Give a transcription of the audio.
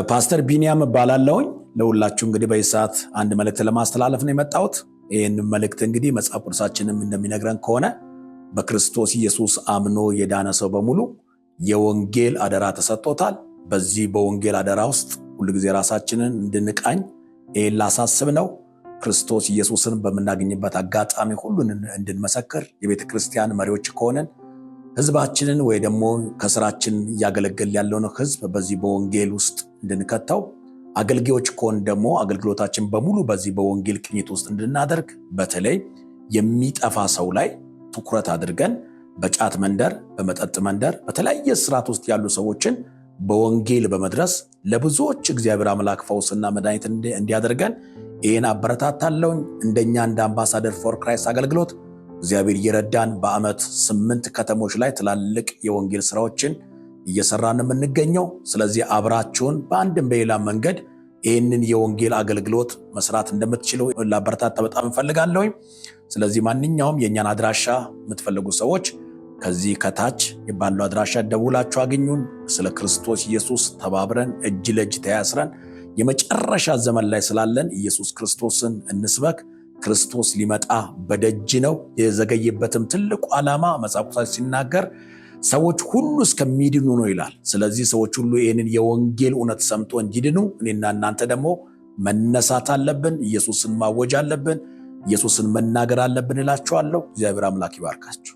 ፓስተር ቢኒያም እባላለሁኝ። ለሁላችሁ እንግዲህ በሰዓት አንድ መልእክት ለማስተላለፍ ነው የመጣሁት። ይህን መልእክት እንግዲህ መጽሐፍ ቅዱሳችንም እንደሚነግረን ከሆነ በክርስቶስ ኢየሱስ አምኖ የዳነ ሰው በሙሉ የወንጌል አደራ ተሰጥቶታል። በዚህ በወንጌል አደራ ውስጥ ሁልጊዜ ራሳችንን እንድንቃኝ ይህን ላሳስብ ነው። ክርስቶስ ኢየሱስን በምናገኝበት አጋጣሚ ሁሉን እንድንመሰክር የቤተ ክርስቲያን መሪዎች ከሆነን ህዝባችንን ወይ ደግሞ ከስራችን እያገለገል ያለውን ህዝብ በዚህ በወንጌል ውስጥ እንድንከተው፣ አገልጋዮች ከሆን ደግሞ አገልግሎታችን በሙሉ በዚህ በወንጌል ቅኝት ውስጥ እንድናደርግ፣ በተለይ የሚጠፋ ሰው ላይ ትኩረት አድርገን በጫት መንደር፣ በመጠጥ መንደር፣ በተለያየ ስርዓት ውስጥ ያሉ ሰዎችን በወንጌል በመድረስ ለብዙዎች እግዚአብሔር አምላክ ፈውስና መድኃኒት እንዲያደርገን ይህን አበረታታለሁ። እንደኛ እንደ አምባሳደር ፎር ክራይስት አገልግሎት እግዚአብሔር እየረዳን በአመት 8 ከተሞች ላይ ትላልቅ የወንጌል ስራዎችን እየሰራን የምንገኘው። ስለዚህ አብራችሁን በአንድም በሌላ መንገድ ይህንን የወንጌል አገልግሎት መስራት እንደምትችሉ ላበረታታ በጣም እንፈልጋለሁ። ስለዚህ ማንኛውም የእኛን አድራሻ የምትፈልጉ ሰዎች ከዚህ ከታች ባለው አድራሻ ደውላችሁ አግኙን። ስለ ክርስቶስ ኢየሱስ ተባብረን እጅ ለእጅ ተያስረን የመጨረሻ ዘመን ላይ ስላለን ኢየሱስ ክርስቶስን እንስበክ። ክርስቶስ ሊመጣ በደጅ ነው። የዘገየበትም ትልቁ ዓላማ መጽሐፍ ቅዱስ ሲናገር ሰዎች ሁሉ እስከሚድኑ ነው ይላል። ስለዚህ ሰዎች ሁሉ ይህንን የወንጌል እውነት ሰምቶ እንዲድኑ እኔና እናንተ ደግሞ መነሳት አለብን። ኢየሱስን ማወጅ አለብን። ኢየሱስን መናገር አለብን እላችኋለሁ። እግዚአብሔር አምላክ ይባርካችሁ።